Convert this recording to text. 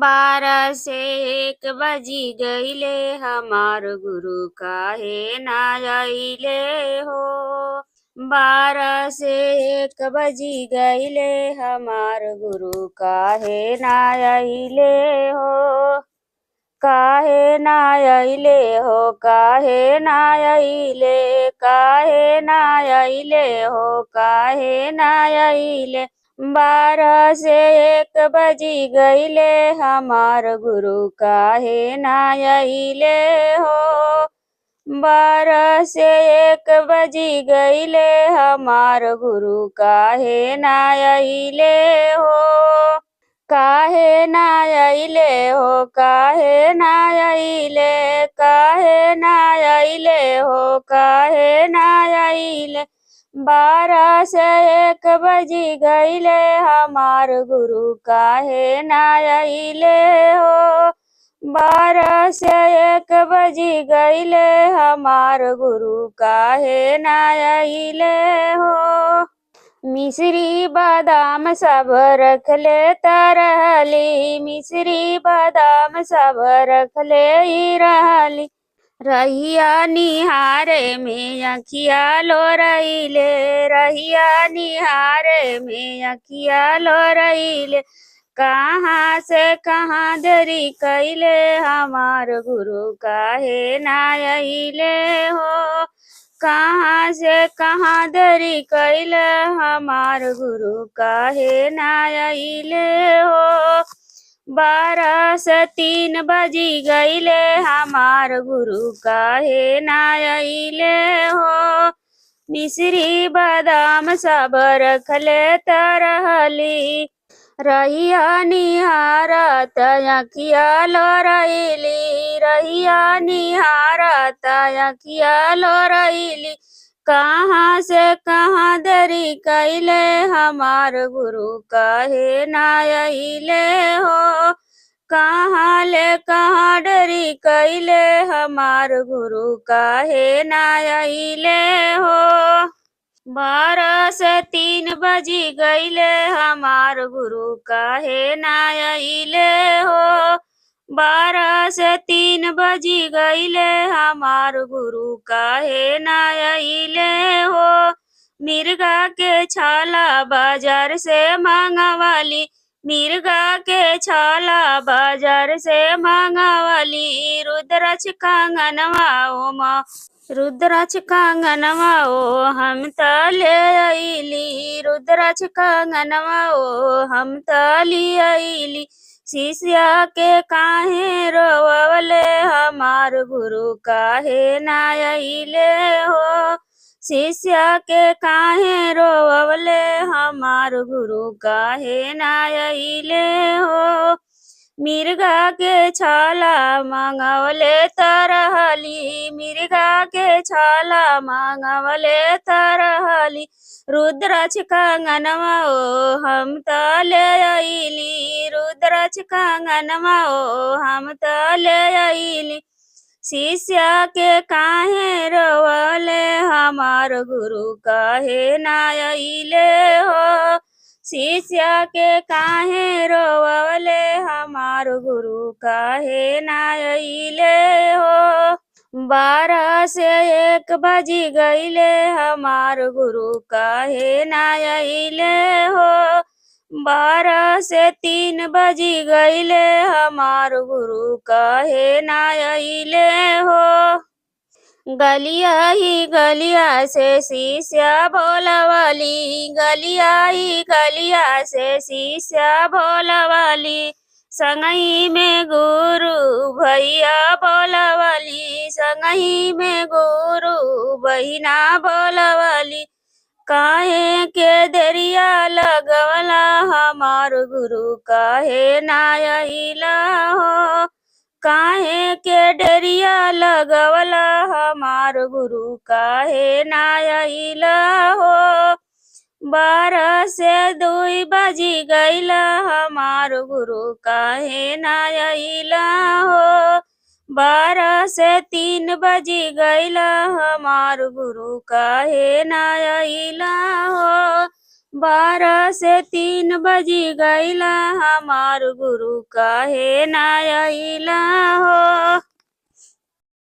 12 से 1 बजी गईले हमार गुरु काहे ना आइले हो। 12 से 1 बजी गईले हमार गुरु काहे ना आइले हो। काहे ना आइले हो, काहे ना आइले, काहे ना आइले हो, काहे ना आइले। 12 से 1 बजी गईले हमार गुरु काहे ना आइले हो। 12 से 1 बजी गईले हमार गुरु काहे ना आइले हो। काहे ना आइले हो, काहे ना आइले, काहे ना आइले हो, काहे ना आइले। 12 से 1 बजी गईले हमार गुरु काहे ना आइले हो। 12 से 1 बजी गईले हमार गुरु काहे ना आइले हो। मिश्री बादाम सब रखले तरहली, मिश्री बादाम सब रखले ही रहली। रहिया निहारे में अखिया लोरइले, रहिया निहारे में अखिया लोरइले। कहाँ से कहाँ देरी कैले हमार गुरु काहे ना आइले हो। कहाँ से कहाँ देरी कैले हमार गुरु काहे ना आइले हो। 12 से 3 बजी गईले हमार गुरु काहे ना आइले हो। मिश्री बादाम सब रखले तरहली, रहिया निहारत अखिया लोरइली, रहिया निहारत अखिया लोरइली। कहाँ से कहाँ देरी कैले हमार गुरु काहे ना आइले हो। कहाँ ले कहाँ देरी कैले हमार गुरु काहे ना आइले हो। 12 से 3 बजी गईले हमार गुरु काहे ना आइले हो। 12 से 3 बजी गईले हमार गुरु काहे ना आइले हो। मिर्गा के छाला बाजार से मंगवाली, मिर्गा के छाला बाजार से मंगवाली। रुद्राक्ष कंगनवा ओमा, रुद्राक्ष कंगनवा ओ हम त ले आइली, रुद्राक्ष कंगनवा ओ हम त ले आइली। शिष्या के काहे रोवले हमार गुरु काहे ना आइले हो। शिष्या के काहे रोवले हमार गुरु काहे ना आइले हो। मिर्गा के छाला मंगवले तरहली, मिर्गा के छाला मंगवले तरहली। रुद्राक्ष कंगनवा ओ हम त ले आइली, रुद्राक्ष कंगनवा ओ हम त ले आइली। शिष्या के काहे रोवले हमार गुरु काहे ना आइले हो। शिष्या के काहे रोवले हमार गुरु काहे ना आइले हो। 12 से 1 बजी गईले हमार गुरु काहे ना आइले हो। 12 से 3 बजी गईले हमार गुरु काहे ना आइले हो। गलिया ही गलिया से शिष्या भोलवाली, गलिया ही गलिया से शिष्या भोलवाली। संगही में गुरु भैया भोलवाली, संगही में गुरु बहिना भोलवाली। काहे के देरिया लगवला हमार गुरु काहे ना आइला हो। काहे के डेरिया लगवला हमार गुरु काहे ना आइला हो। 12 से 2 बजी गईला हमार गुरु काहे ना आइला हो। 12 से 3 बजी गईला हमार गुरु काहे ना आइला हो। 12 से 3 बजी गईला हमार गुरु काहे ना आइला